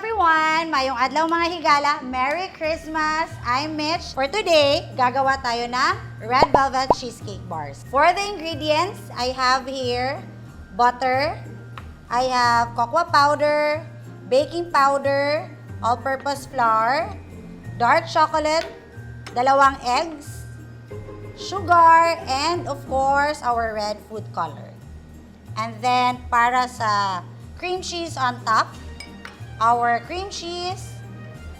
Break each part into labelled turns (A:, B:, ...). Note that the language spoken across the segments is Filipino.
A: everyone! Mayong adlaw mga higala. Merry Christmas! I'm Mitch. For today, gagawa tayo ng red velvet cheesecake bars. For the ingredients, I have here butter, I have cocoa powder, baking powder, all-purpose flour, dark chocolate, 2 eggs, sugar, and of course, our red food color. And then, para sa cream cheese on top, our cream cheese,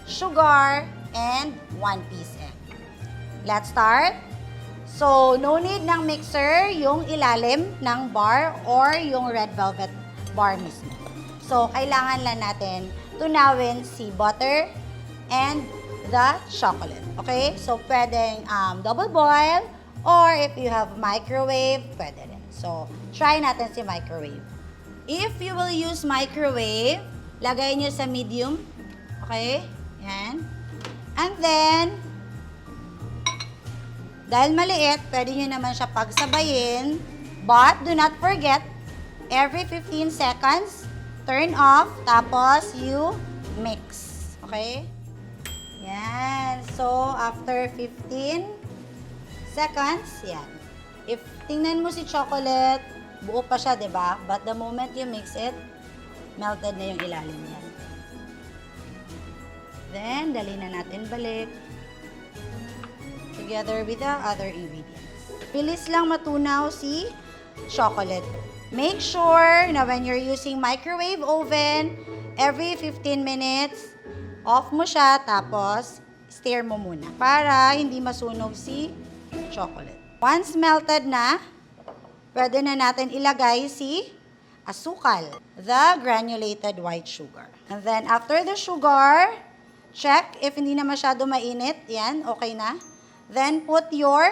A: sugar, and 1 piece egg. Let's start. So, no need ng mixer yung ilalim ng bar or yung red velvet bar mismo. So, kailangan lang natin tunawin si butter and the chocolate. Okay? So, pwedeng double boil or if you have microwave, pwede rin. So, try natin si microwave. If you will use microwave, lagay nyo sa medium. Okay? Yan. And then, dahil maliit, pwede nyo naman siya pagsabayin. But, do not forget, every 15 seconds, turn off, tapos you mix. Okay? Yan. So, after 15 seconds, yan. If tingnan mo si chocolate, buo pa siya, diba? But the moment you mix it, melted na yung ilalim niya. Then, dali na natin balik. Together with the other ingredients. Bilis lang matunaw si chocolate. Make sure na when you're using microwave oven, every 15 minutes, off mo siya, tapos stir mo muna para hindi masunog si chocolate. Once melted na, pwede na natin ilagay si asukal, the granulated white sugar. And then, after the sugar, check if hindi na masyado mainit. Yan, okay na. Then, put your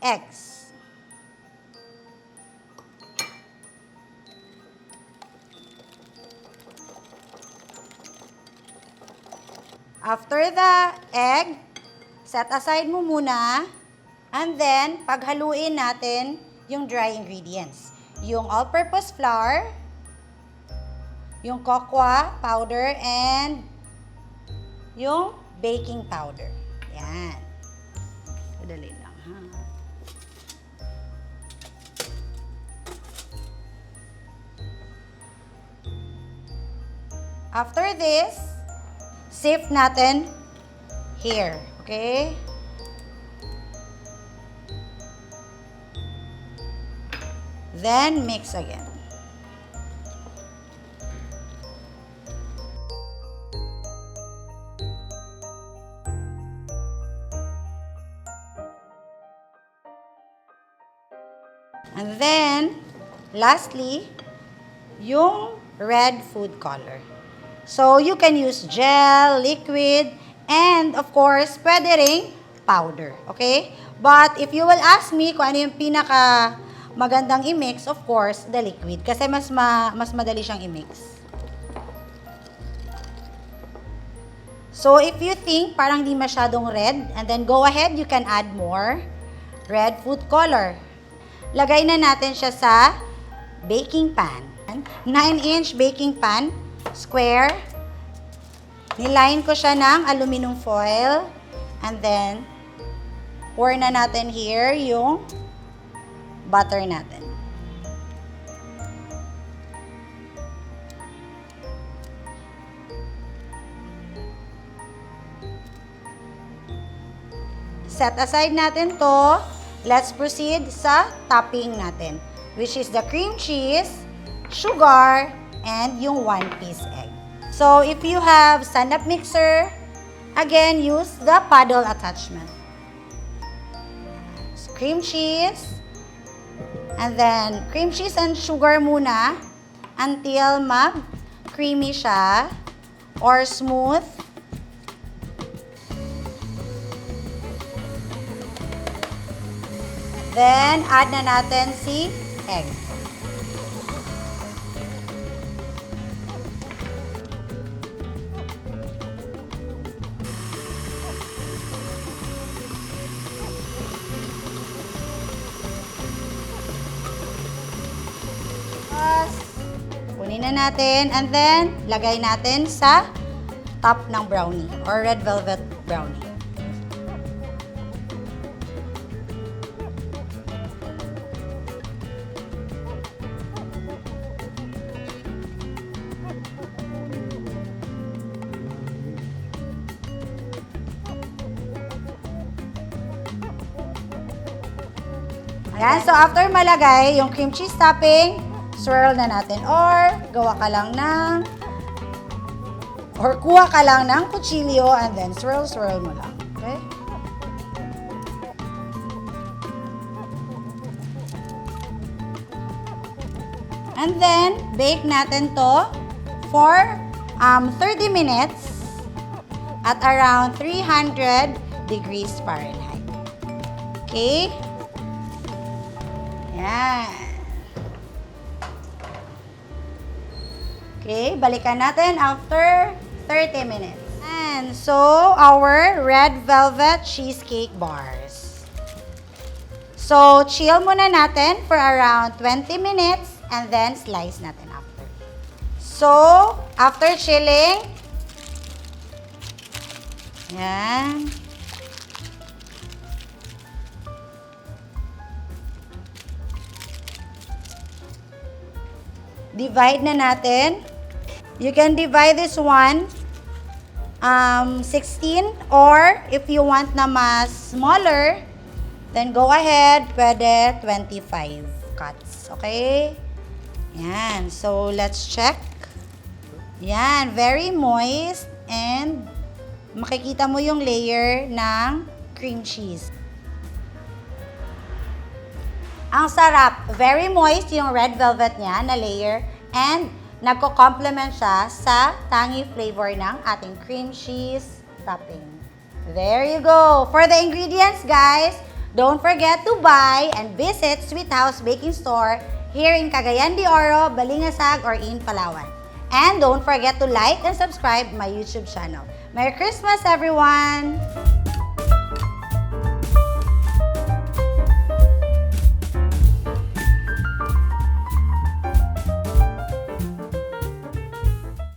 A: eggs. After the egg, set aside mo muna. And then, paghaluin natin yung dry ingredients. Yung all-purpose flour, yung cocoa powder, and yung baking powder. Yan. Madali lang, ha? After this, sift natin here. Okay? Then, mix again. And then, lastly, yung red food color. So, you can use gel, liquid, and of course, pwede ring powder. Okay? But if you will ask me kung ano yung pinaka magandang i-mix, of course, the liquid. Kasi mas madali siyang i-mix. So, if you think parang di masyadong red, and then go ahead, you can add more red food color. Lagay na natin siya sa baking pan. 9-inch baking pan, square. Niline ko siya ng aluminum foil. And then, pour na natin here yung butter natin. Set aside natin to. Let's proceed sa topping natin, which is the cream cheese, sugar, and yung 1 piece egg. So, if you have stand-up mixer, again, use the paddle attachment. Cream cheese, and then, cream cheese and sugar muna until mag-creamy siya or smooth. Then, add na natin si egg. Kunin na natin and then lagay natin sa top ng brownie or red velvet brownie. Ayan, so after malagay yung cream cheese topping, swirl na natin or gawa ka lang ng or kuha ka lang ng kutsilyo and then swirl mo lang. Okay? And then, bake natin to for 30 minutes at around 300 degrees Fahrenheit. Okay? Yan. Okay, balikan natin after 30 minutes. And so, our red velvet cheesecake bars. So, chill muna natin for around 20 minutes and then slice natin after. So, after chilling, yan. Divide na natin. You can divide this one 16 or if you want na mas smaller, then go ahead, pwede 25 cuts. Okay? Yan. So, let's check. Yan. Very moist and makikita mo yung layer ng cream cheese. Ang sarap. Very moist yung red velvet niya na layer and nagko-complement siya sa tangy flavor ng ating cream cheese topping. There you go. For the ingredients, guys, don't forget to buy and visit Sweet House Baking Store here in Cagayan de Oro, Balingasag, or in Palawan. And don't forget to like and subscribe my YouTube channel. Merry Christmas, everyone!